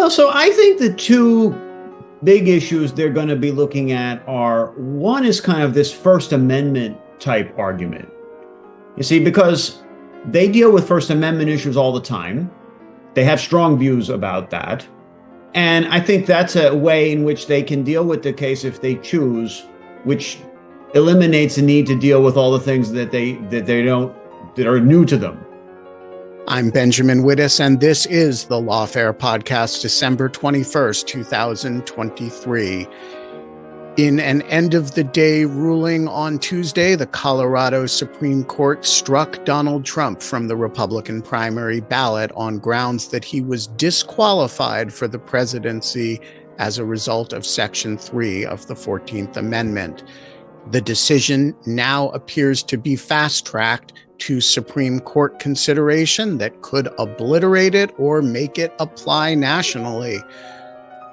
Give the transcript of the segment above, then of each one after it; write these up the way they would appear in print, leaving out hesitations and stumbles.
Well, so I think the two big issues they're going to be looking at are, one is kind of this First Amendment type argument. You see, because they deal with First Amendment issues all the time. They have strong views about that. And I think that's a way in which they can deal with the case if they choose, which eliminates the need to deal with all the things that that are new to them. I'm Benjamin Wittes, and this is the Lawfare Podcast, December 21st, 2023. In an end-of-the-day ruling on Tuesday, the Colorado Supreme Court struck Donald Trump from the Republican primary ballot on grounds that he was disqualified for the presidency as a result of Section 3 of the 14th Amendment. The decision now appears to be fast-tracked to Supreme Court consideration that could obliterate it or make it apply nationally.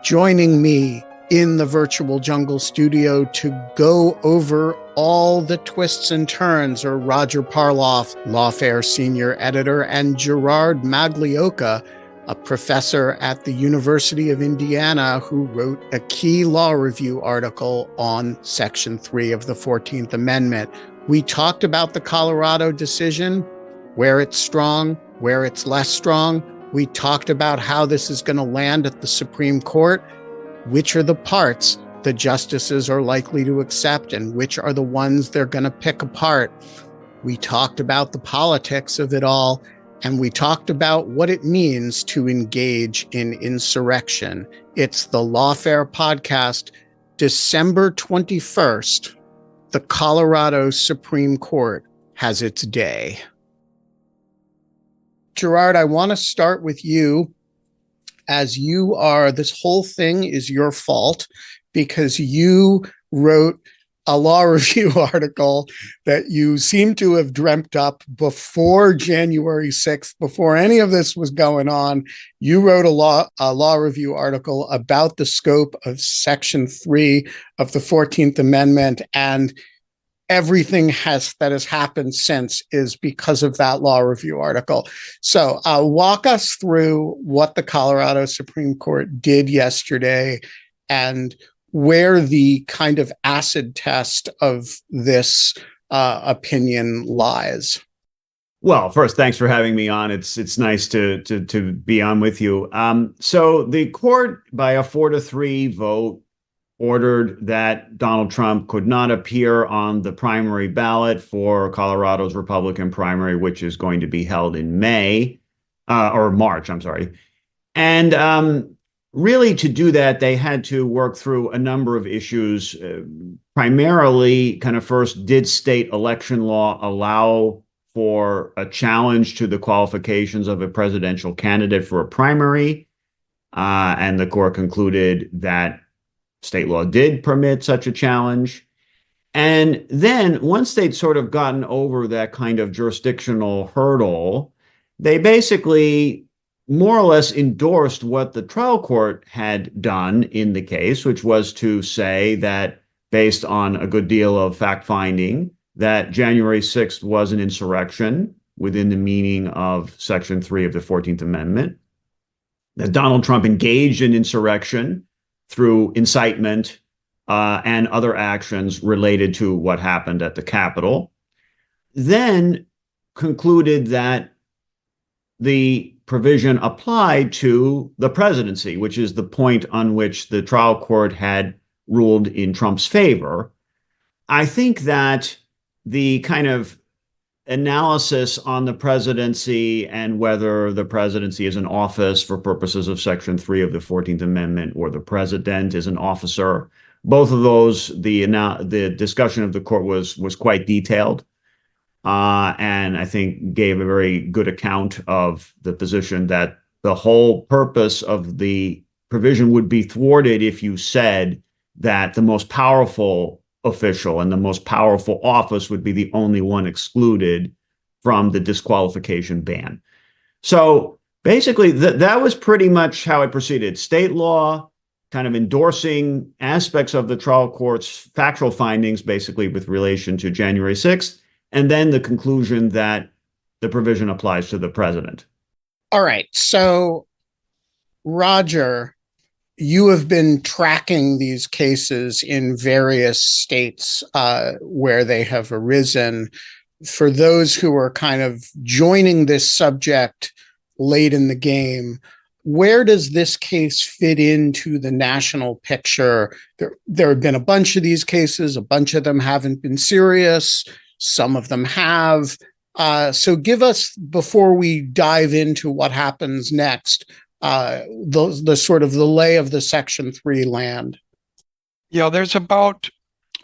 Joining me in the virtual jungle studio to go over all the twists and turns are Roger Parloff, Lawfare Senior Editor, and Gerard Magliocca, a professor at the University of Indiana who wrote a key law review article on Section 3 of the 14th Amendment. We talked about the Colorado decision, where it's strong, where it's less strong. We talked about how this is going to land at the Supreme Court, which are the parts the justices are likely to accept and which are the ones they're going to pick apart. We talked about the politics of it all, and we talked about what it means to engage in insurrection. It's the Lawfare Podcast, December 21st. The Colorado Supreme Court has its day. Gerard, I want to start with you, as this whole thing is your fault because you wrote a law review article that you seem to have dreamt up before January 6th, before any of this was going on. You wrote a law review article about the scope of Section 3 of the 14th Amendment, and everything that has happened since is because of that law review article. So walk us through what the Colorado Supreme Court did yesterday and where the kind of acid test of this opinion lies. Well, first, thanks for having me on. It's nice to be on with you. So the court, by a 4-3 vote, ordered that Donald Trump could not appear on the primary ballot for Colorado's Republican primary, which is going to be held in March, I'm sorry. And really, to do that, they had to work through a number of issues. Primarily, kind of first, did state election law allow for a challenge to the qualifications of a presidential candidate for a primary? And the court concluded that state law did permit such a challenge. And then once they'd sort of gotten over that kind of jurisdictional hurdle, they basically more or less endorsed what the trial court had done in the case, which was to say that based on a good deal of fact-finding, that January 6th was an insurrection within the meaning of Section 3 of the 14th Amendment, that Donald Trump engaged in insurrection through incitement and other actions related to what happened at the Capitol, then concluded that the provision applied to the presidency, which is the point on which the trial court had ruled in Trump's favor. I think that the kind of analysis on the presidency and whether the presidency is an office for purposes of Section 3 of the 14th Amendment or the president is an officer, both of those, the discussion of the court was quite detailed. And I think gave a very good account of the position that the whole purpose of the provision would be thwarted if you said that the most powerful official and the most powerful office would be the only one excluded from the disqualification ban. So basically, that was pretty much how it proceeded. State law kind of endorsing aspects of the trial court's factual findings, basically with relation to January 6th, and then the conclusion that the provision applies to the president. All right. So Roger, you have been tracking these cases in various states where they have arisen. For those who are kind of joining this subject late in the game, where does this case fit into the national picture? There have been a bunch of these cases. A bunch of them haven't been serious. Some of them have. So give us, before we dive into what happens next, the sort of the lay of the Section 3 land. Yeah, there's about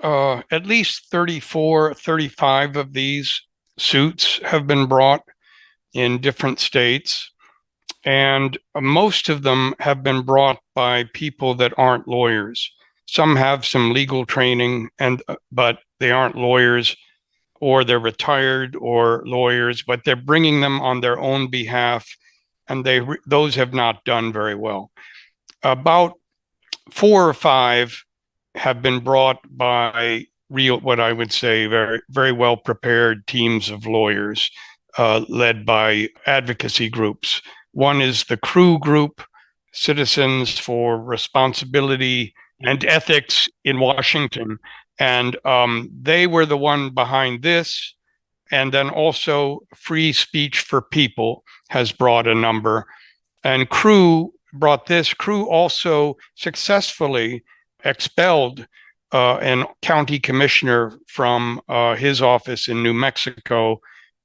at least 34, 35 of these suits have been brought in different states. And most of them have been brought by people that aren't lawyers. Some have some legal training, but they aren't lawyers, or they're retired or lawyers, but they're bringing them on their own behalf, and those have not done very well. About 4 or 5 have been brought by what I would say, very, very well prepared teams of lawyers, led by advocacy groups. One is the CREW group, Citizens for Responsibility and Ethics in Washington. And they were the one behind this. And then also Free Speech for People has brought a number. And CREW brought this. CREW also successfully expelled an county commissioner from his office in New Mexico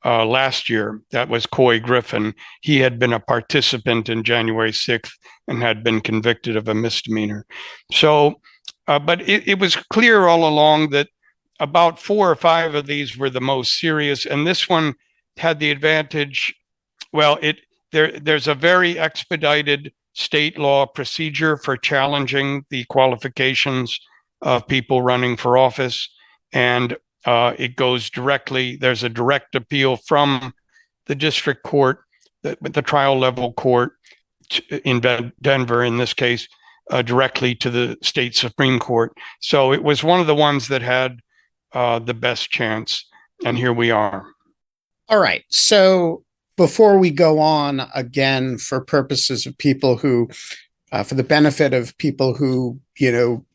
last year. That was Coy Griffin. He had been a participant in January 6th and had been convicted of a misdemeanor. So, but it was clear all along that about 4 or 5 of these were the most serious, and this one had the advantage. Well, there's a very expedited state law procedure for challenging the qualifications of people running for office, and it goes directly. There's a direct appeal from the district court, the trial level court in Denver, in this case, directly to the state Supreme Court. So it was one of the ones that had the best chance. And here we are. All right. So before we go on, again, for purposes of people who, for the benefit of people who,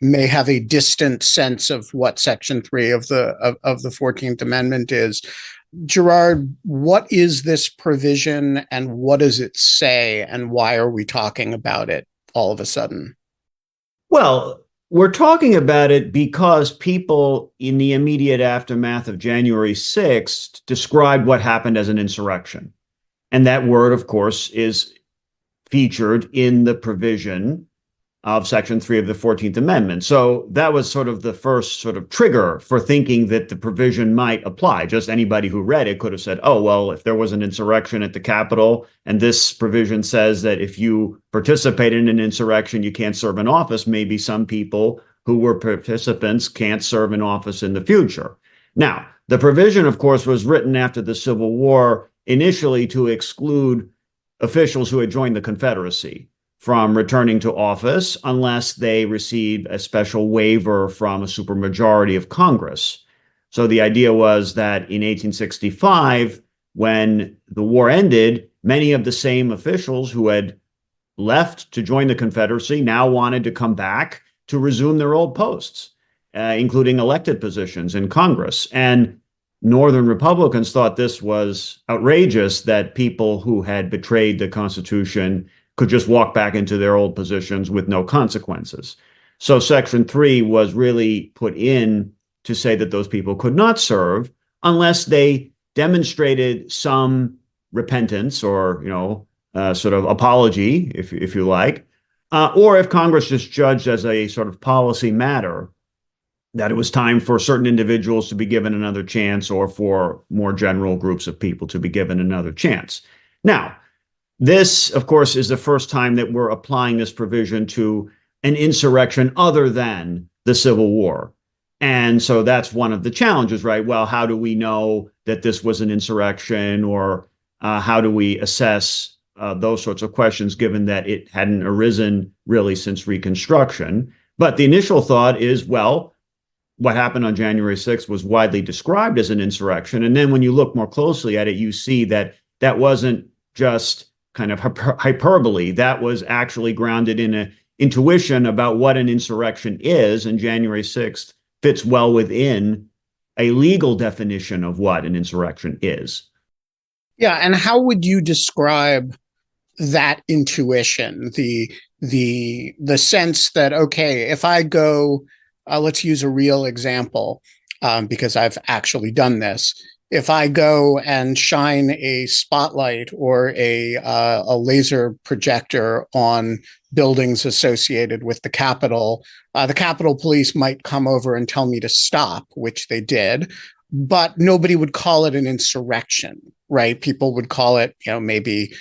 may have a distant sense of what Section 3 of the 14th Amendment is, Gerard, what is this provision and what does it say, and why are we talking about it all of a sudden? Well, we're talking about it because people in the immediate aftermath of January 6th described what happened as an insurrection. And that word, of course, is featured in the provision of Section 3 of the 14th Amendment. So that was sort of the first sort of trigger for thinking that the provision might apply. Just anybody who read it could have said, oh, well, if there was an insurrection at the Capitol and this provision says that if you participate in an insurrection, you can't serve in office, maybe some people who were participants can't serve in office in the future. Now, the provision, of course, was written after the Civil War, initially to exclude officials who had joined the Confederacy from returning to office unless they received a special waiver from a supermajority of Congress. So the idea was that in 1865, when the war ended, many of the same officials who had left to join the Confederacy now wanted to come back to resume their old posts, including elected positions in Congress. And Northern Republicans thought this was outrageous, that people who had betrayed the Constitution could just walk back into their old positions with no consequences. So Section 3 was really put in to say that those people could not serve unless they demonstrated some repentance or, sort of apology, if you like, or if Congress just judged as a sort of policy matter that it was time for certain individuals to be given another chance, or for more general groups of people to be given another chance. Now, this, of course, is the first time that we're applying this provision to an insurrection other than the Civil War. And so that's one of the challenges, right? Well, how do we know that this was an insurrection, or how do we assess those sorts of questions, given that it hadn't arisen really since Reconstruction? But the initial thought is, well, what happened on January 6th was widely described as an insurrection. And then when you look more closely at it, you see that that wasn't just kind of hyperbole. That was actually grounded in an intuition about what an insurrection is, and January 6th fits well within a legal definition of what an insurrection is. Yeah, and how would you describe that intuition, the sense that, okay, if I go, let's use a real example, because I've actually done this. If I go and shine a spotlight or a laser projector on buildings associated with the Capitol Police might come over and tell me to stop, which they did, but nobody would call it an insurrection, right? People would call it, maybe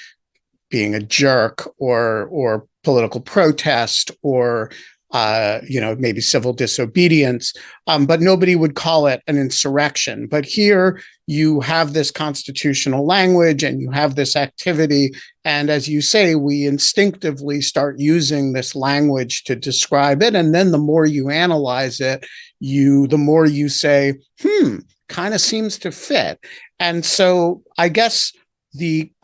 being a jerk or political protest or maybe civil disobedience, but nobody would call it an insurrection. But here you have this constitutional language and you have this activity. And as you say, we instinctively start using this language to describe it. And then the more you analyze it, the more you say, kind of seems to fit. And so I guess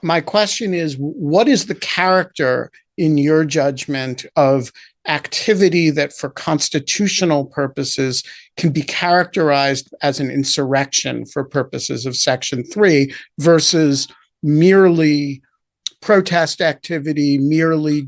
my question is, what is the character, in your judgment, of activity that for constitutional purposes can be characterized as an insurrection for purposes of Section 3 versus merely protest activity, merely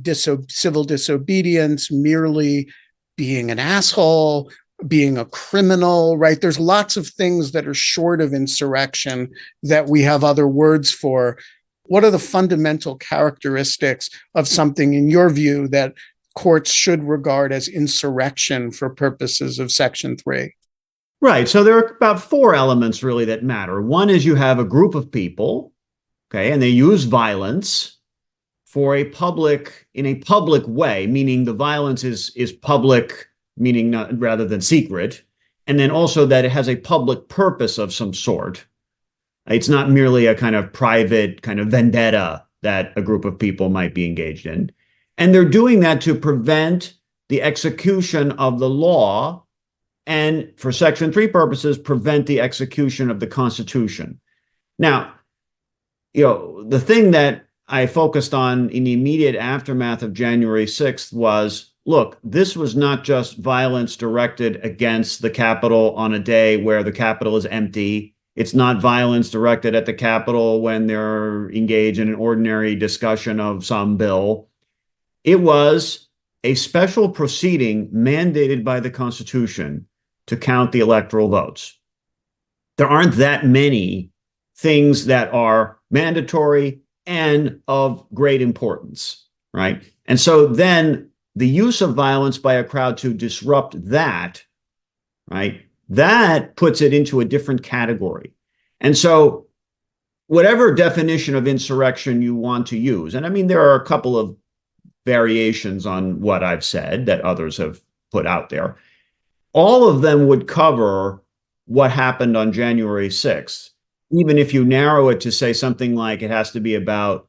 civil disobedience, merely being an asshole, being a criminal, right? There's lots of things that are short of insurrection that we have other words for. What are the fundamental characteristics of something, in your view, that courts should regard as insurrection for purposes of Section 3? Right. So there are about four elements really that matter. One is you have a group of people, okay, and they use violence in a public way, meaning the violence is public, meaning rather than secret, and then also that it has a public purpose of some sort. It's not merely a kind of private kind of vendetta that a group of people might be engaged in. And they're doing that to prevent the execution of the law and, for Section 3 purposes, prevent the execution of the Constitution. Now, the thing that I focused on in the immediate aftermath of January 6th was, look, this was not just violence directed against the Capitol on a day where the Capitol is empty. It's not violence directed at the Capitol when they're engaged in an ordinary discussion of some bill. It was a special proceeding mandated by the Constitution to count the electoral votes. There aren't that many things that are mandatory and of great importance, right? And so then the use of violence by a crowd to disrupt that, right, that puts it into a different category. And so whatever definition of insurrection you want to use, and I mean, there are a couple of variations on what I've said that others have put out there, all of them would cover what happened on January 6th, even if you narrow it to say something like it has to be about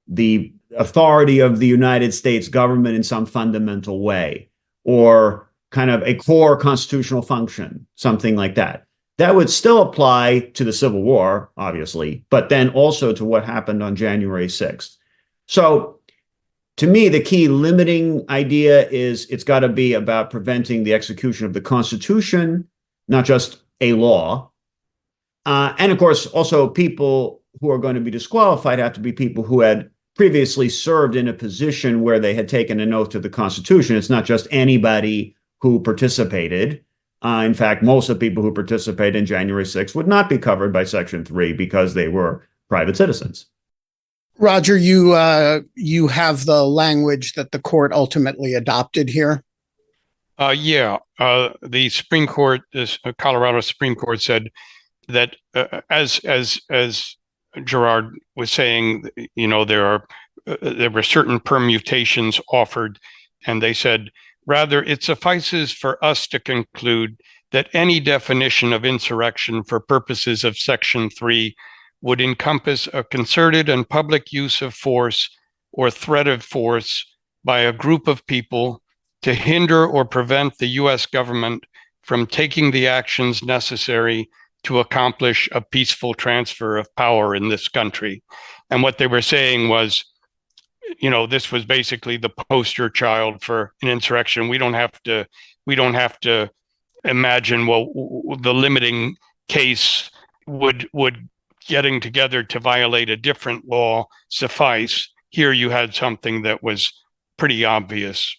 the authority of the United States government in some fundamental way, or kind of a core constitutional function, something like that. That would still apply to the Civil War, obviously, but then also to what happened on January 6th. So to me, the key limiting idea is it's got to be about preventing the execution of the Constitution, not just a law. And of course, also people who are going to be disqualified have to be people who had previously served in a position where they had taken an oath to the Constitution. It's not just anybody who participated. In fact, most of the people who participated in January 6th would not be covered by Section 3 because they were private citizens. Roger, you have the language that the court ultimately adopted here. The Supreme Court, Colorado Supreme Court, said that as Gerard was saying, there were certain permutations offered, and they said, rather, it suffices for us to conclude that any definition of insurrection for purposes of Section 3 would encompass a concerted and public use of force or threat of force by a group of people to hinder or prevent the U.S. government from taking the actions necessary to accomplish a peaceful transfer of power in this country. And what they were saying was this was basically the poster child for an insurrection. We don't have to imagine, well, the limiting case would getting together to violate a different law suffice. Here you had something that was pretty obviously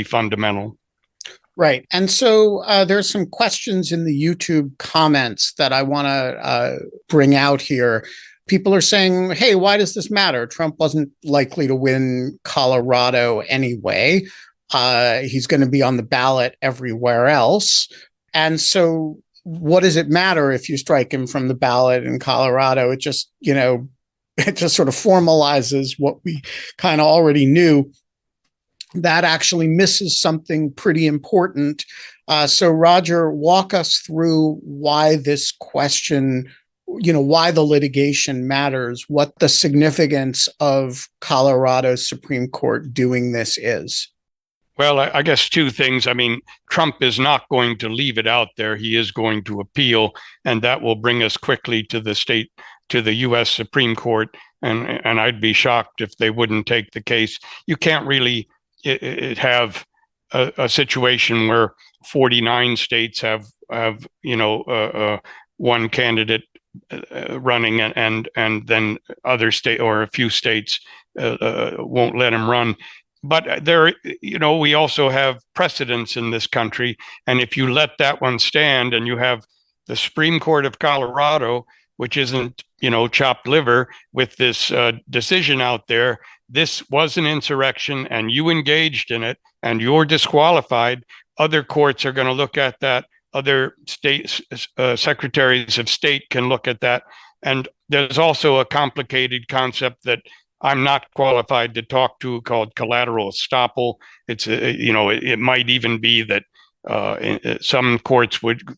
fundamental. Right. And so there's some questions in the YouTube comments that I want to bring out here. People are saying, hey, why does this matter? Trump wasn't likely to win Colorado anyway. He's going to be on the ballot everywhere else. And so what does it matter if you strike him from the ballot in Colorado? It just, it just sort of formalizes what we kind of already knew. That actually misses something pretty important. So Roger, walk us through why this question, why the litigation matters, what the significance of Colorado's Supreme Court doing this is. Well, I guess two things. I mean, Trump is not going to leave it out there. He is going to appeal, and that will bring us quickly to the U.S. Supreme Court. And I'd be shocked if they wouldn't take the case. You can't really have a situation where 49 states have one candidate running and then other state or a few states won't let him run. But we also have precedents in this country, and if you let that one stand, and you have the Supreme Court of Colorado, which isn't chopped liver, with this decision out there, this was an insurrection, and you engaged in it, and you're disqualified. Other courts are going to look at that. Other state secretaries of state can look at that. And there's also a complicated concept that I'm not qualified to talk to called collateral estoppel. It's it might even be that some courts would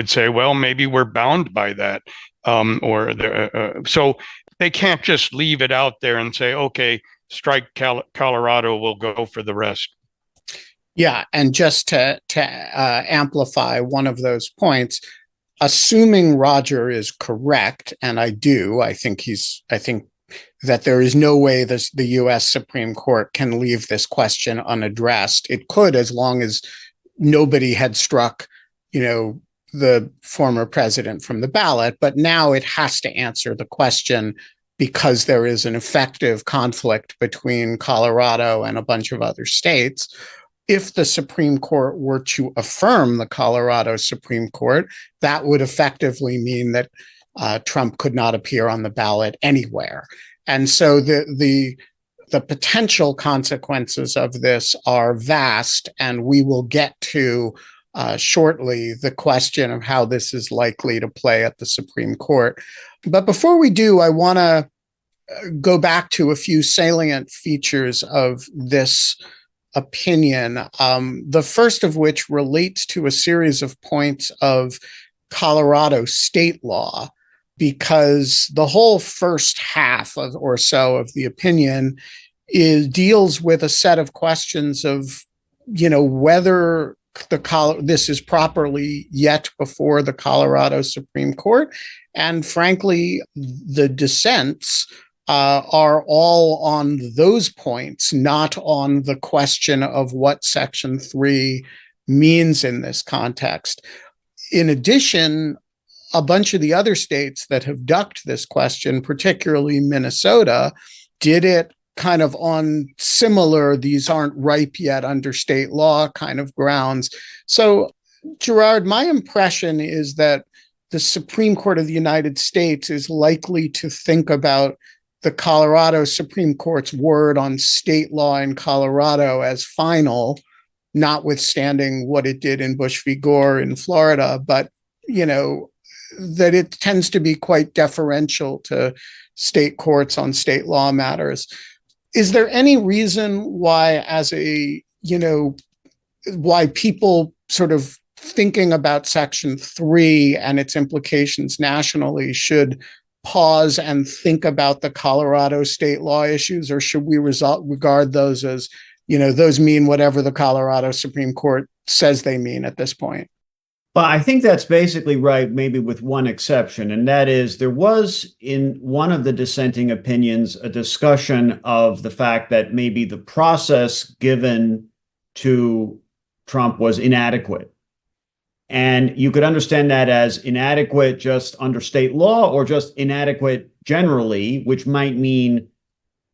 say, well, maybe we're bound by that, so they can't just leave it out there and say, okay, strike Colorado, we'll go for the rest. Yeah, and just to amplify one of those points, assuming Roger is correct, and I think that there is no way the U.S. Supreme Court can leave this question unaddressed. It could, as long as nobody had struck, the former president from the ballot, but now it has to answer the question because there is an effective conflict between Colorado and a bunch of other states. If the Supreme Court were to affirm the Colorado Supreme Court, that would effectively mean that Trump could not appear on the ballot anywhere. And so the potential consequences of this are vast, and we will get to shortly the question of how this is likely to play at the Supreme Court. But before we do, I want to go back to a few salient features of this opinion, the first of which relates to a series of points of Colorado state law, because the whole first half or so of the opinion deals with a set of questions of, whether this is properly yet before the Colorado Supreme Court. And frankly, the dissents are all on those points, not on the question of what Section 3 means in this context. In addition, a bunch of the other states that have ducked this question, particularly Minnesota, did it kind of on similar, these aren't ripe yet under state law kind of grounds. So, Gerard, my impression is that the Supreme Court of the United States is likely to think about the Colorado Supreme Court's word on state law in Colorado as final, notwithstanding what it did in Bush v. Gore in Florida, but, that it tends to be quite deferential to state courts on state law matters. Is there any reason why, why people sort of thinking about Section 3 and its implications nationally should pause and think about the Colorado state law issues, or should we regard those as, those mean whatever the Colorado Supreme Court says they mean at this point? But I think that's basically right, maybe with one exception, and that is there was in one of the dissenting opinions a discussion of the fact that maybe the process given to Trump was inadequate. And you could understand that as inadequate just under state law or just inadequate generally, which might mean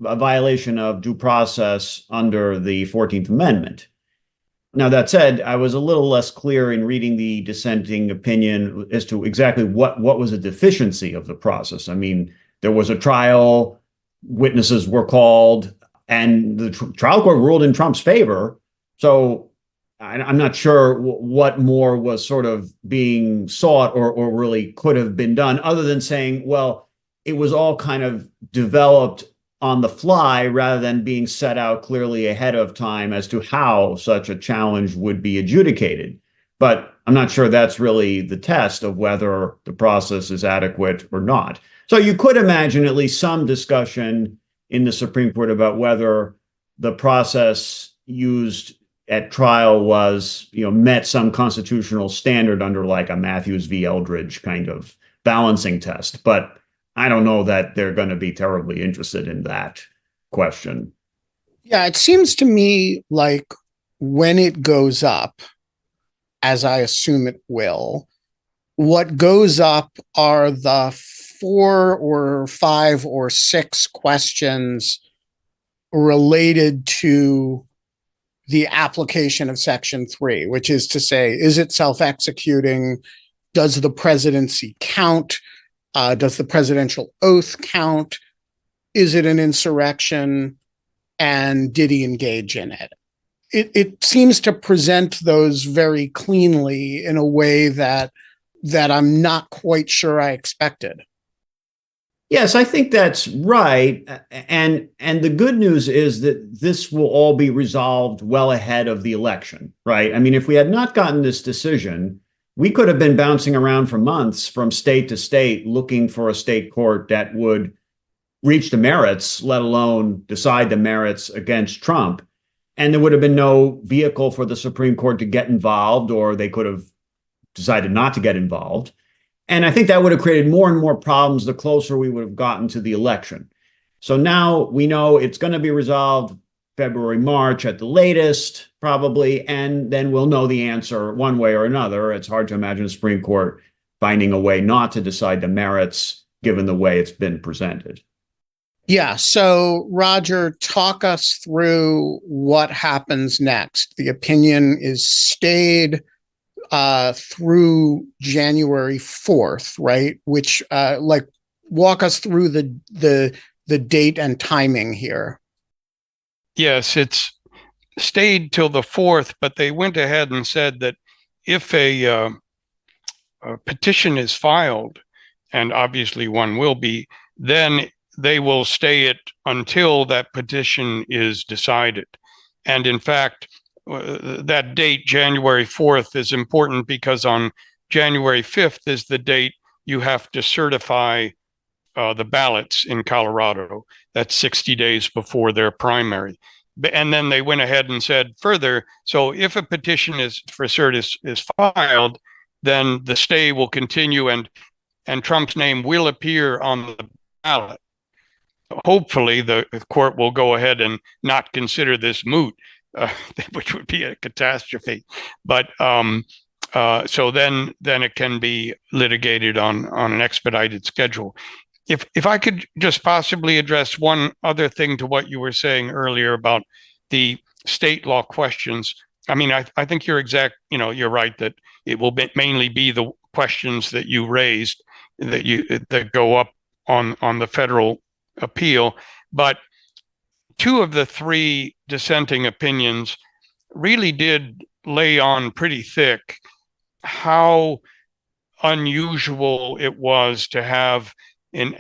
a violation of due process under the 14th Amendment. Now, that said, I was a little less clear in reading the dissenting opinion as to exactly what was a deficiency of the process. I mean, there was a trial, witnesses were called, and the trial court ruled in Trump's favor. So I'm not sure what more was sort of being sought or really could have been done, other than saying, well, it was all kind of developed on the fly rather than being set out clearly ahead of time as to how such a challenge would be adjudicated. But I'm not sure that's really the test of whether the process is adequate or not. So you could imagine at least some discussion in the Supreme Court about whether the process used at trial was, met some constitutional standard under like a Matthews v. Eldridge kind of balancing test. But I don't know that they're going to be terribly interested in that question. Yeah, it seems to me like when it goes up, as I assume it will, what goes up are the 4 or 5 or 6 questions related to the application of Section 3, which is to say, is it self-executing? Does the presidency count? Does the presidential oath count? Is it an insurrection? And did he engage in it? It seems to present those very cleanly in a way that I'm not quite sure I expected. Yes, I think that's right. And the good news is that this will all be resolved well ahead of the election, right? I mean, if we had not gotten this decision, we could have been bouncing around for months from state to state looking for a state court that would reach the merits, let alone decide the merits against Trump. And there would have been no vehicle for the Supreme Court to get involved, or they could have decided not to get involved. And I think that would have created more and more problems the closer we would have gotten to the election. So now we know it's going to be resolved February, March at the latest, probably, and then we'll know the answer one way or another. It's hard to imagine the Supreme Court finding a way not to decide the merits given the way it's been presented. Yeah. So, Roger, talk us through what happens next. The opinion is stayed through January 4th, right? Which, walk us through the date and timing here. Yes, it's stayed till the 4th, but they went ahead and said that if a petition is filed, and obviously one will be, then they will stay it until that petition is decided. And in fact, that date, January 4th, is important because on January 5th is the date you have to certify the ballots in Colorado. That's 60 days before their primary. And then they went ahead and said further, so if a petition for cert is filed, then the stay will continue and Trump's name will appear on the ballot. Hopefully, the court will go ahead and not consider this moot, which would be a catastrophe. But so then it can be litigated on an expedited schedule. If I could just possibly address one other thing to what you were saying earlier about the state law questions. I mean, I think you're right that it will mainly be the questions that you raised that go up on the federal appeal. But 2 of the 3 dissenting opinions really did lay on pretty thick how unusual it was to have an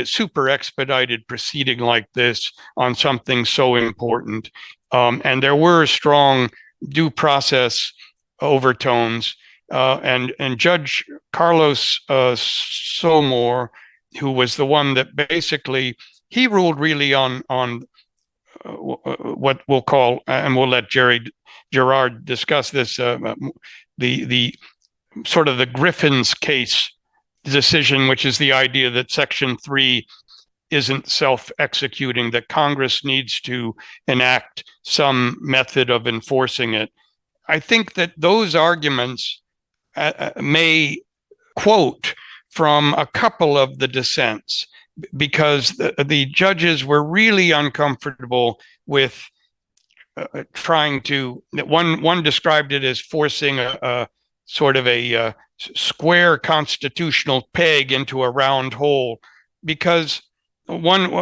super expedited proceeding like this on something so important. And there were strong due process overtones. And Judge Carlos Somore, who was the one that basically, he ruled really on what we'll call, and we'll let Gerard discuss this, the sort of the Griffin's case decision, which is the idea that Section 3 isn't self-executing, that Congress needs to enact some method of enforcing it. I think that those arguments may quote from a couple of the dissents, because the judges were really uncomfortable with trying to, one described it as forcing a sort of a square constitutional peg into a round hole, because one,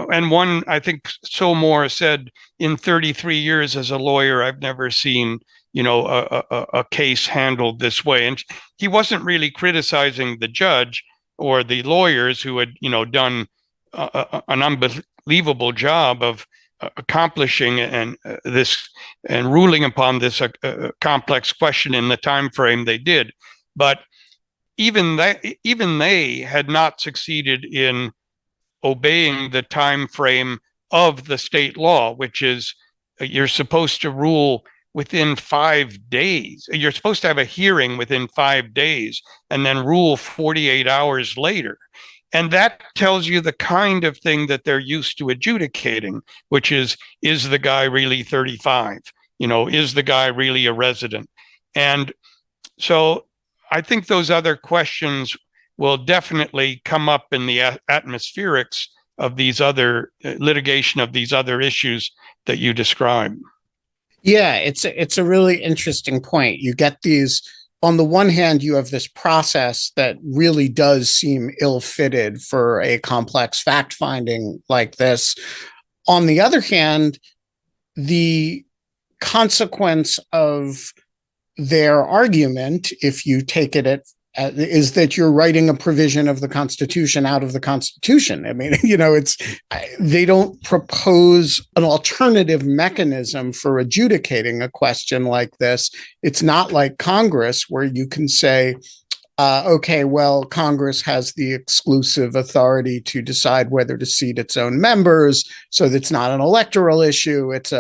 I think Sommore said, in 33 years as a lawyer, I've never seen, a case handled this way. And he wasn't really criticizing the judge or the lawyers who had, done an unbelievable job of accomplishing this and ruling upon this complex question in the time frame they did. But even they had not succeeded in obeying the time frame of the state law, which is you're supposed to rule within 5 days. You're supposed to have a hearing within 5 days and then rule 48 hours later. And that tells you the kind of thing that they're used to adjudicating, which is the guy really 35? Is the guy really a resident? And so I think those other questions will definitely come up in the atmospherics of these other litigation of these other issues that you describe. Yeah, it's a really interesting point. You get these, on the one hand, you have this process that really does seem ill-fitted for a complex fact-finding like this. On the other hand, the consequence of their argument, if you take it is that you're writing a provision of the Constitution out of the Constitution. I mean, they don't propose an alternative mechanism for adjudicating a question like this. It's not like Congress, where you can say, okay, well, Congress has the exclusive authority to decide whether to seat its own members, so that's not an electoral issue. It's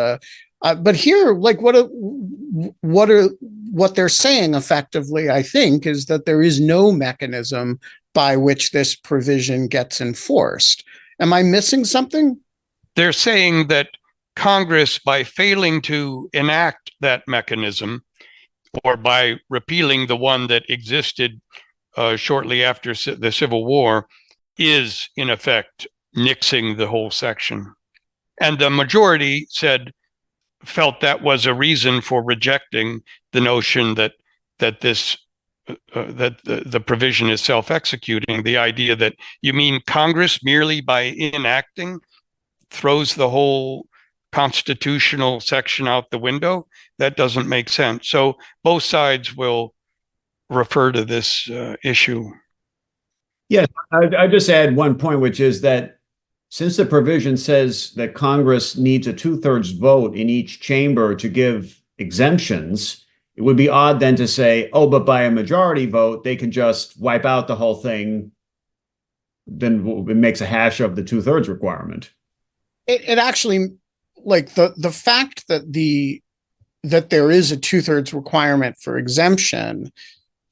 but here, like, what they're saying effectively, I think, is that there is no mechanism by which this provision gets enforced. Am I missing something? They're saying that Congress, by failing to enact that mechanism, or by repealing the one that existed shortly after the Civil War, is in effect nixing the whole section. And the majority felt that was a reason for rejecting the notion that the provision is self-executing. The idea that, you mean Congress merely by enacting throws the whole constitutional section out the window? That doesn't make sense. So both sides will refer to this issue. Yes, I just add one point, which is that since the provision says that Congress needs a 2/3 vote in each chamber to give exemptions, it would be odd then to say, oh, but by a majority vote, they can just wipe out the whole thing. Then it makes a hash of the 2/3 requirement. It actually, like, the fact that that there is a 2/3 requirement for exemption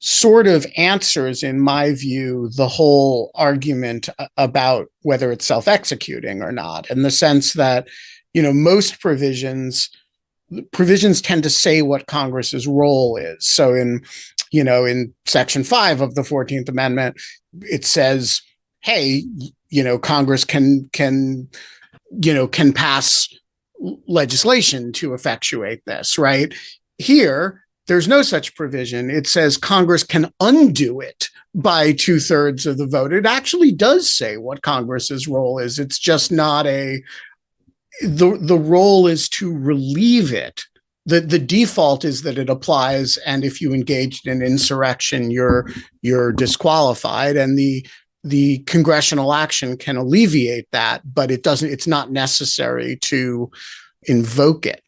sort of answers, in my view, the whole argument about whether it's self-executing or not, in the sense that, most provisions tend to say what Congress's role is. So in Section 5 of the 14th Amendment, it says, hey, Congress can pass legislation to effectuate this, right? Here, there's no such provision. It says Congress can undo it by 2/3 of the vote. It actually does say what Congress's role is. It's just not the role is to relieve it. The default is that it applies, and if you engaged in insurrection, you're disqualified, and the congressional action can alleviate that, but it's not necessary to invoke it.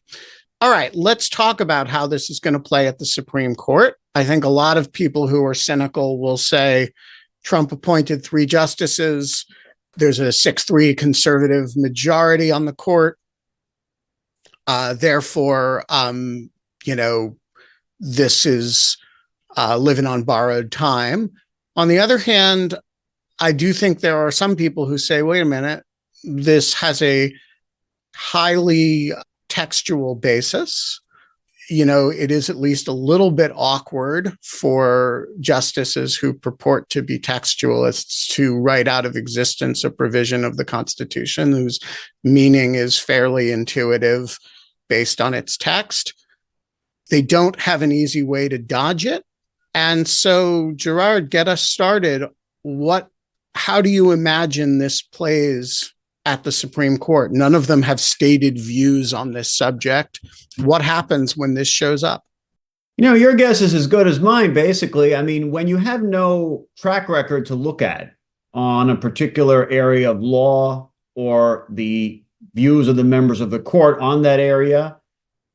All right, let's talk about how this is going to play at the Supreme Court. I think a lot of people who are cynical will say Trump appointed 3 justices. There's a 6-3 conservative majority on the court. Therefore, this is living on borrowed time. On the other hand, I do think there are some people who say, wait a minute, this has a highly textual basis. It is at least a little bit awkward for justices who purport to be textualists to write out of existence a provision of the Constitution whose meaning is fairly intuitive based on its text. They don't have an easy way to dodge it. And so, Gerard, get us started. How do you imagine this plays at the Supreme Court? None of them have stated views on this subject. What happens when this shows up? Your guess is as good as mine, basically. I mean, when you have no track record to look at on a particular area of law or the views of the members of the court on that area,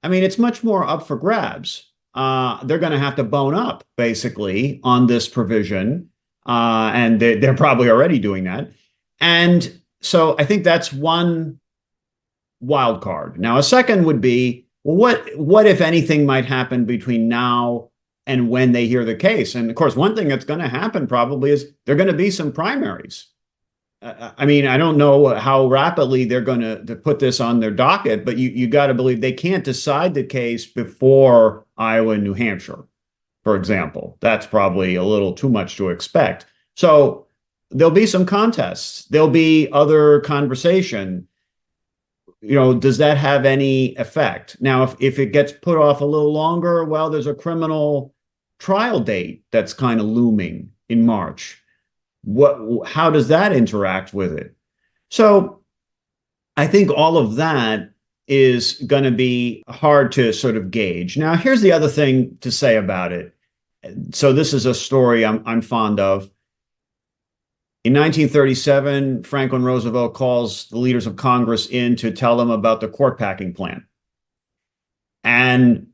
I mean, it's much more up for grabs. They're going to have to bone up, basically, on this provision. And they're probably already doing that. And so I think that's one wild card. Now, a second would be, well, what if anything might happen between now and when they hear the case? And of course, one thing that's going to happen probably is there are going to be some primaries. I mean, I don't know how rapidly they're going to put this on their docket, but you got to believe they can't decide the case before Iowa and New Hampshire, for example. That's probably a little too much to expect. So there'll be some contests. There'll be other conversation. Does that have any effect? Now, if it gets put off a little longer, well, there's a criminal trial date that's kind of looming in March. How does that interact with it? So I think all of that is going to be hard to sort of gauge. Now, here's the other thing to say about it. So this is a story I'm fond of. In 1937, Franklin Roosevelt calls the leaders of Congress in to tell them about the court packing plan. And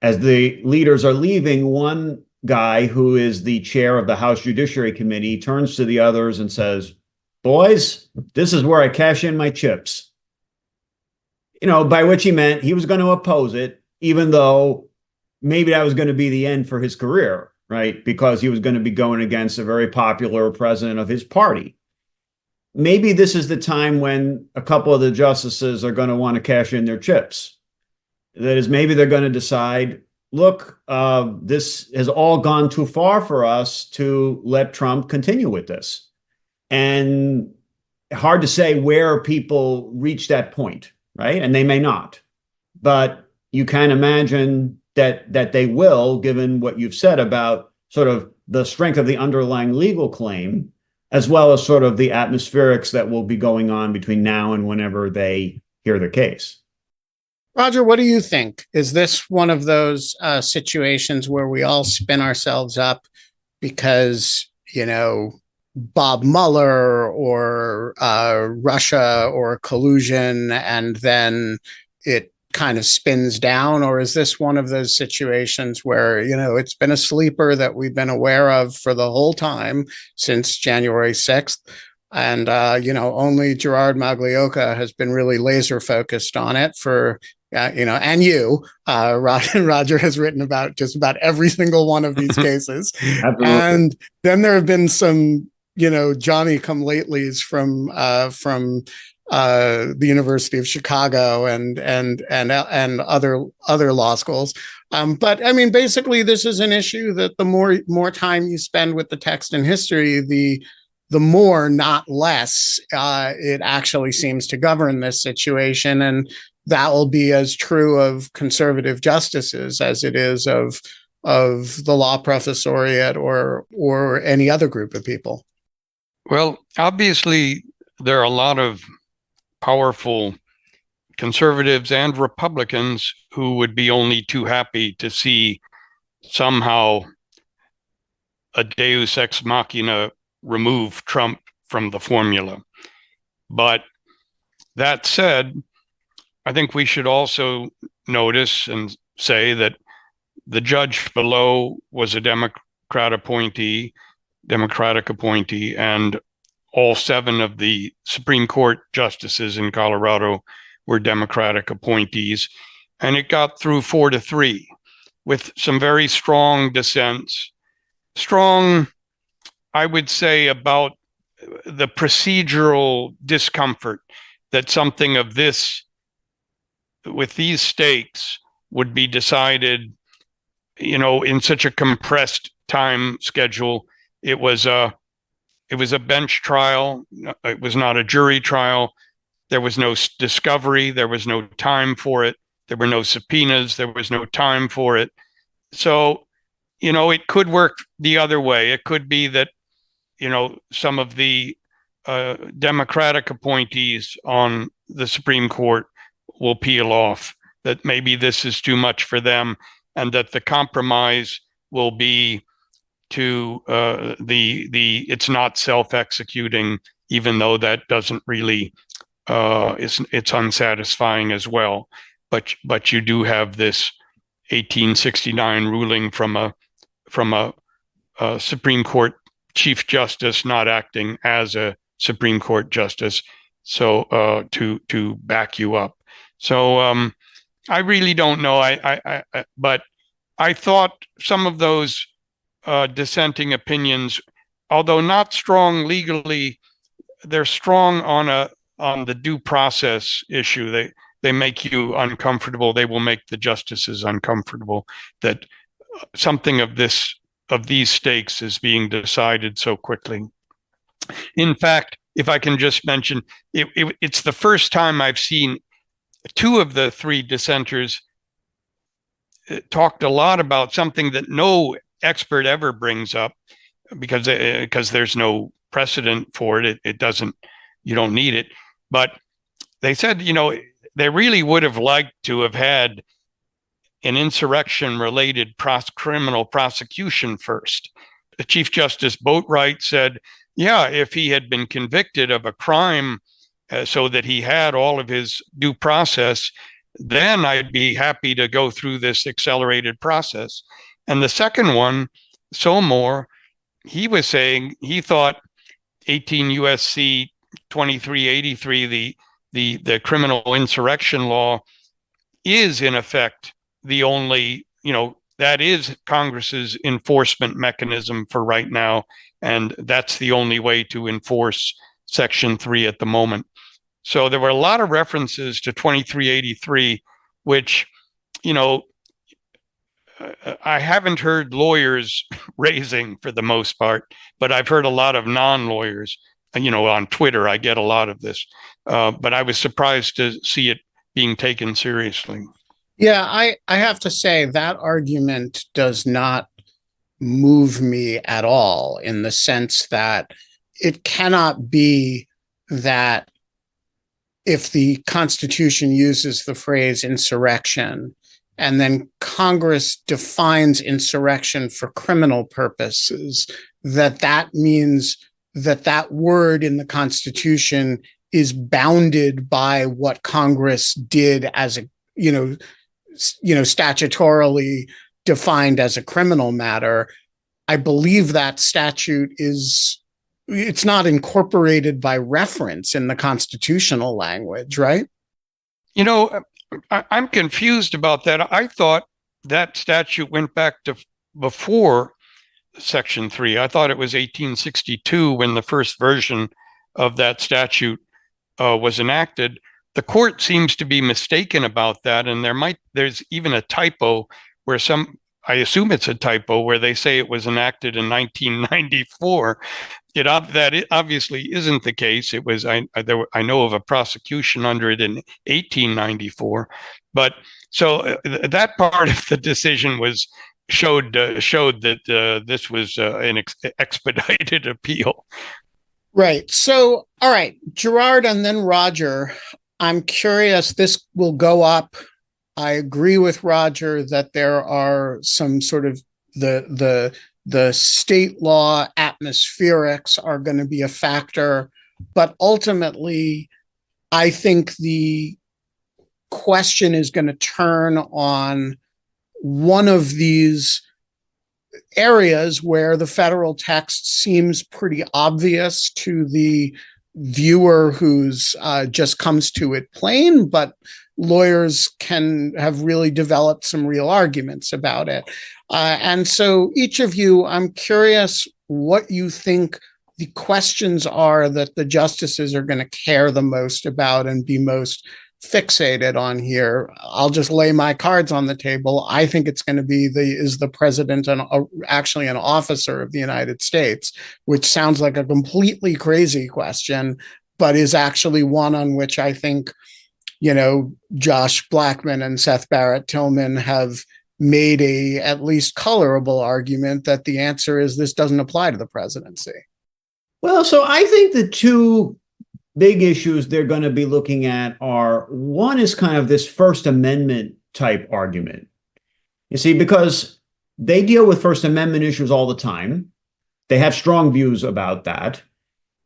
as the leaders are leaving, one guy who is the chair of the House Judiciary Committee turns to the others and says, "Boys, this is where I cash in my chips." By which he meant he was going to oppose it, even though maybe that was going to be the end for his career. Right? Because he was going to be going against a very popular president of his party. Maybe this is the time when a couple of the justices are going to want to cash in their chips. That is, maybe they're going to decide, look, this has all gone too far for us to let Trump continue with this. And hard to say where people reach that point, right? And they may not. But you can imagine that they will, given what you've said about sort of the strength of the underlying legal claim, as well as sort of the atmospherics that will be going on between now and whenever they hear the case. Roger, what do you think? Is this one of those situations where we all spin ourselves up because, Bob Mueller or Russia or collusion, and then it kind of spins down? Or is this one of those situations where, it's been a sleeper that we've been aware of for the whole time since January 6th? And, only Gerard Magliocca has been really laser focused on it for, and Roger has written about just about every single one of these cases. And then there have been some, Johnny come latelys from the University of Chicago and other law schools. But I mean, basically, this is an issue that the more time you spend with the text and history, the more, not less, it actually seems to govern this situation. And that will be as true of conservative justices as it is of the law professoriate or any other group of people. Well, obviously, there are a lot of powerful conservatives and Republicans who would be only too happy to see somehow a deus ex machina remove Trump from the formula. But that said, I think we should also notice and say that the judge below was a Democratic appointee, and all 7 of the Supreme Court justices in Colorado were Democratic appointees, and it got through 4-3. with some very strong dissents. Strong, I would say, about the procedural discomfort that something of this, with these stakes, would be decided, in such a compressed time schedule. It was a bench trial. It was not a jury trial. There was no discovery. There was no time for it. There were no subpoenas. There was no time for it. So, it could work the other way. It could be that, some of the Democratic appointees on the Supreme Court will peel off, that maybe this is too much for them, and that the compromise will be to it's not self-executing, even though that doesn't really it's unsatisfying as well. But you do have this 1869 ruling from a Supreme Court Chief Justice not acting as a Supreme Court justice, so to back you up. So I really don't know. But I thought some of those dissenting opinions, although not strong legally, they're strong on the due process issue. They make you uncomfortable. They will make the justices uncomfortable that something of these stakes is being decided so quickly. In fact, if I can just mention, it's the first time I've seen two of the three dissenters talked a lot about something that no expert ever brings up, because there's no precedent for it. It doesn't, you don't need it. But they said, they really would have liked to have had an insurrection-related criminal prosecution first. The Chief Justice Boatwright said, yeah, if he had been convicted of a crime so that he had all of his due process, then I'd be happy to go through this accelerated process. And the second one, Somore, he was saying he thought 18 U.S.C. 2383, the criminal insurrection law, is in effect the only, that is Congress's enforcement mechanism for right now. And that's the only way to enforce Section 3 at the moment. So there were a lot of references to 2383, which, I haven't heard lawyers raising for the most part, but I've heard a lot of non-lawyers. On Twitter, I get a lot of this, but I was surprised to see it being taken seriously. Yeah, I have to say that argument does not move me at all, in the sense that it cannot be that if the Constitution uses the phrase insurrection and then Congress defines insurrection for criminal purposes, that means that word in the Constitution is bounded by what Congress did as a, statutorily defined as a criminal matter. I believe that statute it's not incorporated by reference in the constitutional language, right? I'm confused about that. I thought that statute went back to before Section 3. I thought it was 1862 when the first version of that statute was enacted. The court seems to be mistaken about that, and there's even a typo where I assume it's a typo, where they say it was enacted in 1994. That obviously isn't the case. It was I know of a prosecution under it in 1894, but so that part of the decision showed that this was an expedited appeal. Right. So, all right, Gerard and then Roger. I'm curious. This will go up. I agree with Roger that there are some sort of the state law atmospherics are going to be a factor, but ultimately, I think the question is going to turn on one of these areas where the federal text seems pretty obvious to the viewer who's just comes to it plain, but lawyers can have really developed some real arguments about it. And so each of you, I'm curious what you think the questions are that the justices are going to care the most about and be most fixated on here. I'll just lay my cards on the table. I think it's going to be is the president actually an officer of the United States, which sounds like a completely crazy question, but is actually one on which I think, Josh Blackman and Seth Barrett Tillman have made a at least colorable argument that the answer is this doesn't apply to the presidency. Well, so I think the two big issues they're going to be looking at are, one is kind of this First Amendment type argument. You see, because they deal with First Amendment issues all the time. They have strong views about that.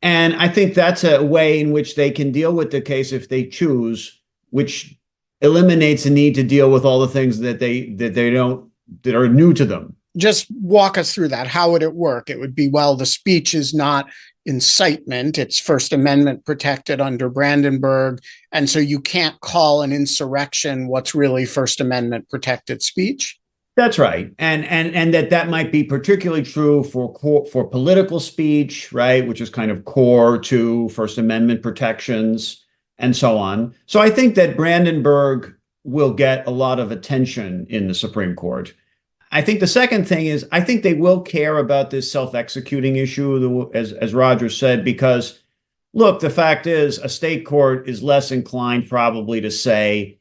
And I think that's a way in which they can deal with the case if they choose, which eliminates the need to deal with all the things that that are new to them. Just walk us through that. How would it work? It would be, well, the speech is not incitement. It's First Amendment protected under Brandenburg. And so you can't call an insurrection what's really First Amendment protected speech. That's right. And that might be particularly true for political speech, right, which is kind of core to First Amendment protections and so on. So I think that Brandenburg will get a lot of attention in the Supreme Court. I think the second thing is, I think they will care about this self-executing issue, as Roger said, because, look, the fact is a state court is less inclined probably to say,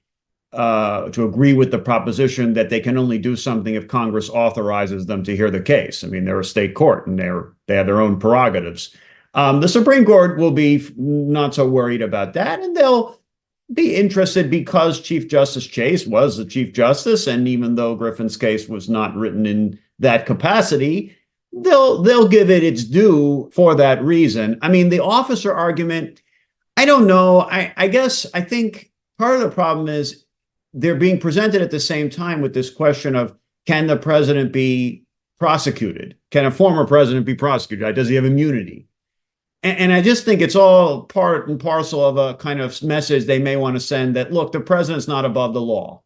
to agree with the proposition that they can only do something if Congress authorizes them to hear the case. I mean, they're a state court and they have their own prerogatives. The Supreme Court will be not so worried about that, and they'll be interested because Chief Justice Chase was the Chief Justice, and even though Griffin's case was not written in that capacity, they'll give it its due for that reason. I mean, the officer argument, I don't know. I think part of the problem is they're being presented at the same time with this question of, can the president be prosecuted? Can a former president be prosecuted? Does he have immunity? And I just think it's all part and parcel of a kind of message they may want to send that, look, the president's not above the law.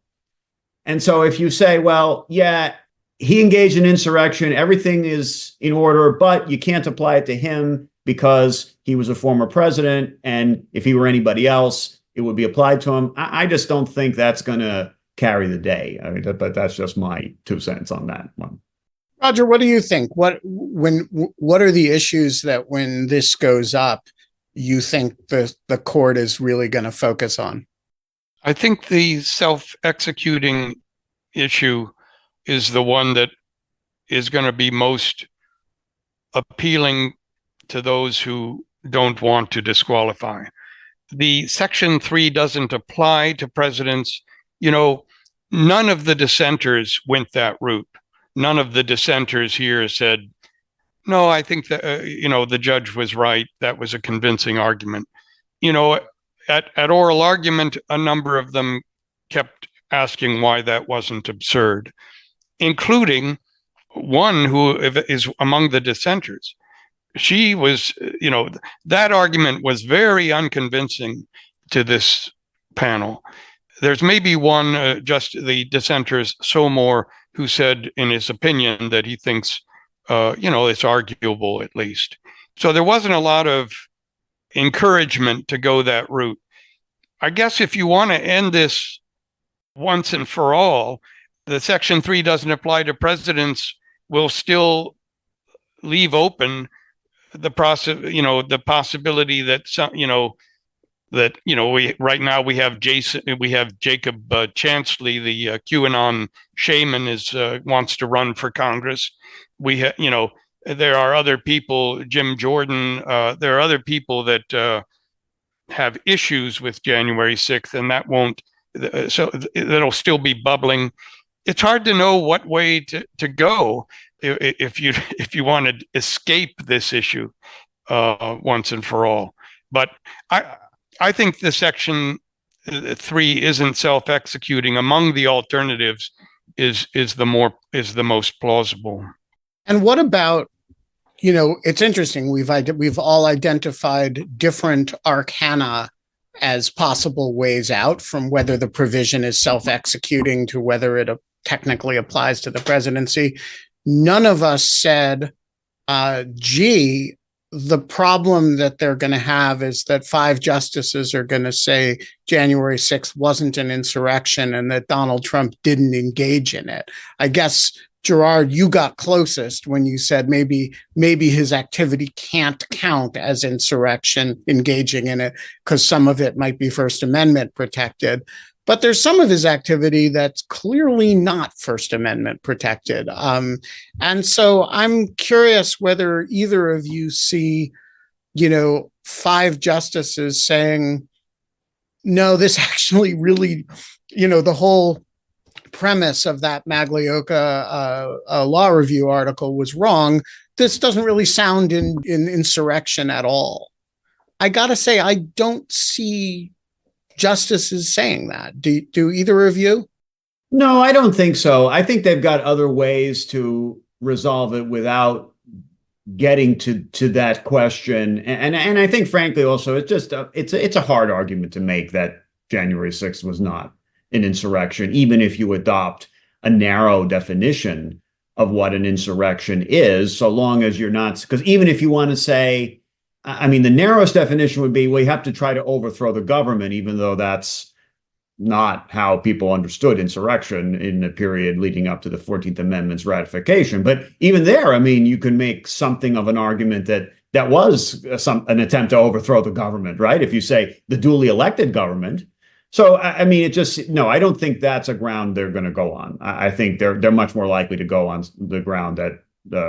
And so if you say, well, yeah, he engaged in insurrection, everything is in order, but you can't apply it to him because he was a former president. And if he were anybody else, it would be applied to him. I just don't think that's going to carry the day. I mean, but that's just my 2 cents on that one. Roger, what do you think? What are the issues that when this goes up, you think the court is really going to focus on? I think the self-executing issue is the one that is going to be most appealing to those who don't want to disqualify. The Section 3 doesn't apply to presidents. None of the dissenters went that route. None of the dissenters here said, no, I think that, the judge was right. That was a convincing argument. At oral argument, a number of them kept asking why that wasn't absurd, including one who is among the dissenters. She was, that argument was very unconvincing to this panel. There's maybe one, just the dissenters, Somore, who said in his opinion that he thinks, it's arguable at least. So there wasn't a lot of encouragement to go that route. I guess if you want to end this once and for all, the Section 3 doesn't apply to presidents will still leave open the possibility that we right now we have Jacob Chansley, the QAnon shaman, wants to run for Congress. There are other people, Jim Jordan. There are other people that have issues with January 6th, and that won't. So that'll still be bubbling. It's hard to know what way to go if you want to escape this issue once and for all. But I think the Section 3 isn't self-executing. Among the alternatives is the most plausible. And what about, It's interesting. We've all identified different arcana as possible ways out, from whether the provision is self-executing to whether it technically applies to the presidency. None of us said, gee, the problem that they're going to have is that 5 justices are going to say January 6th wasn't an insurrection and that Donald Trump didn't engage in it. I guess, Gerard, you got closest when you said maybe his activity can't count as insurrection, engaging in it, because some of it might be First Amendment protected. But there's some of his activity that's clearly not First Amendment protected. And so I'm curious whether either of you see, 5 justices saying, no, this actually really, the whole premise of that Magliocca law review article was wrong. This doesn't really sound in insurrection at all. I got to say, I don't see justices saying that. Do either of you? No, I don't think so. I think they've got other ways to resolve it without getting to that question. And I think, frankly, also it's a hard argument to make that January 6th was not an insurrection, even if you adopt a narrow definition of what an insurrection is, so long as you're not, because even if you want to say, the narrowest definition would be, well, you have to try to overthrow the government, even though that's not how people understood insurrection in the period leading up to the 14th Amendment's ratification. But even there, you can make something of an argument that was an attempt to overthrow the government, right? If you say the duly elected government. So, I don't think that's a ground they're going to go on. I think they're much more likely to go on the ground that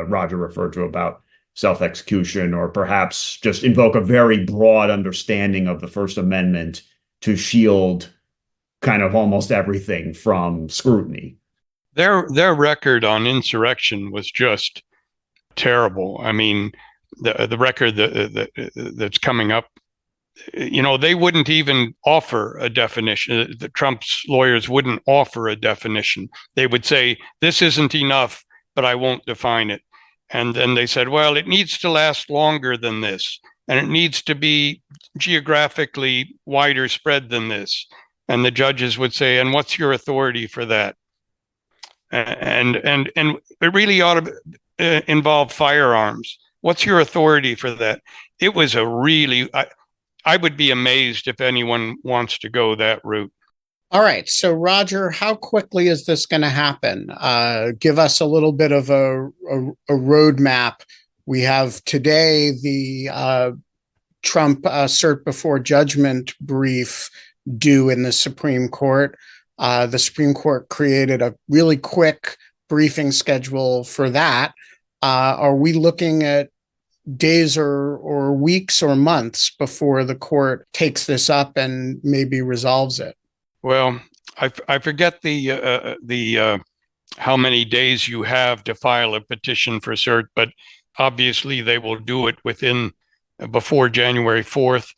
Roger referred to about self-execution, or perhaps just invoke a very broad understanding of the First Amendment to shield kind of almost everything from scrutiny. Their record on insurrection was just terrible. The record that's coming up, they wouldn't even offer a definition. The Trump's lawyers wouldn't offer a definition. They would say, this isn't enough, but I won't define it. And then they said, well, it needs to last longer than this, and it needs to be geographically wider spread than this. And the judges would say, and what's your authority for that? And it really ought to involve firearms. What's your authority for that? It was I would be amazed if anyone wants to go that route. All right. So, Roger, how quickly is this going to happen? Give us a little bit of a roadmap. We have today the Trump cert before judgment brief due in the Supreme Court. The Supreme Court created a really quick briefing schedule for that. Are we looking at days or weeks or months before the court takes this up and maybe resolves it? Well, I forget the how many days you have to file a petition for cert, but obviously they will do it before January 4th,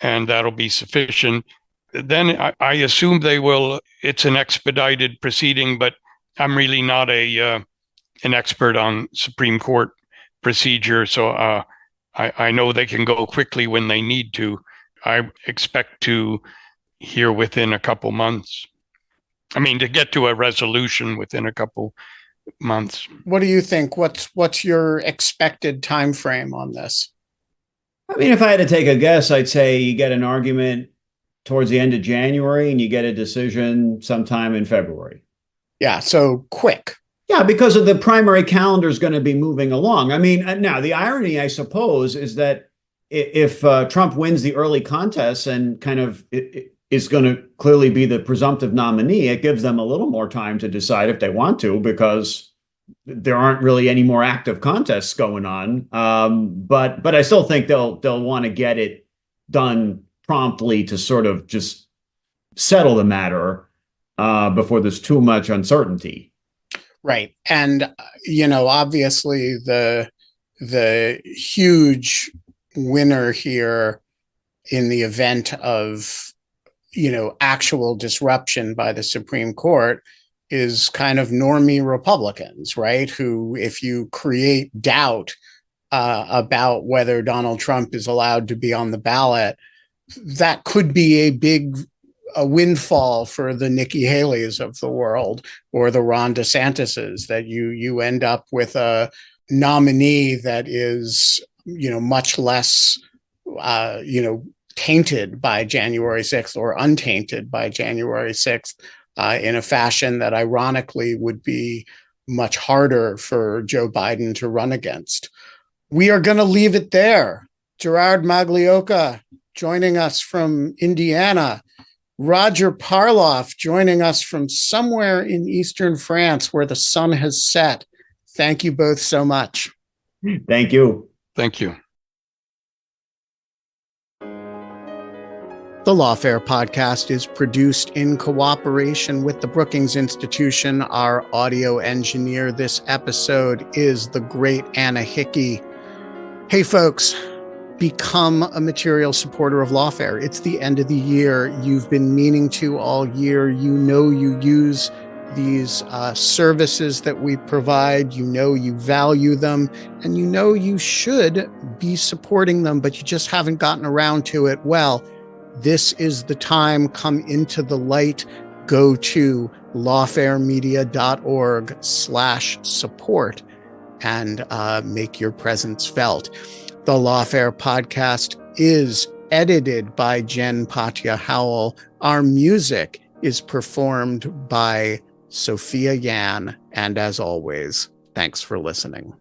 and that'll be sufficient. Then I assume they will. It's an expedited proceeding, but I'm really not an expert on Supreme Court procedure, so I know they can go quickly when they need to. I expect to hear within a couple months. To get to a resolution within a couple months. What do you think? What's your expected time frame on this? If I had to take a guess, I'd say you get an argument towards the end of January and you get a decision sometime in February. Yeah, so quick. Yeah, because of the primary calendar is going to be moving along. Now the irony, I suppose, is that if Trump wins the early contest and kind of is going to clearly be the presumptive nominee, it gives them a little more time to decide if they want to, because there aren't really any more active contests going on. But I still think they'll want to get it done promptly to sort of just settle the matter before there's too much uncertainty. Right. And, obviously the huge winner here in the event of, actual disruption by the Supreme Court is kind of normie Republicans, right? Who, if you create doubt about whether Donald Trump is allowed to be on the ballot, that could be a windfall for the Nikki Haley's of the world or the Ron DeSantis's, that you end up with a nominee that is, much less, tainted by January 6th or untainted by January 6th in a fashion that ironically would be much harder for Joe Biden to run against. We are going to leave it there. Gerard Magliocca joining us from Indiana. Roger Parloff joining us from somewhere in eastern France where the sun has set. Thank you both so much. Thank you. Thank you. The Lawfare podcast is produced in cooperation with the Brookings Institution. Our audio engineer this episode is the great Anna Hickey. Hey, folks. Become a material supporter of Lawfare. It's the end of the year. You've been meaning to all year. You use these services that we provide. You value them, and you should be supporting them, but you just haven't gotten around to it. Well, this is the time. Come into the light. Go to lawfaremedia.org/support and make your presence felt. The Lawfare podcast is edited by Jen Patja Howell. Our music is performed by Sophia Yan. And as always, thanks for listening.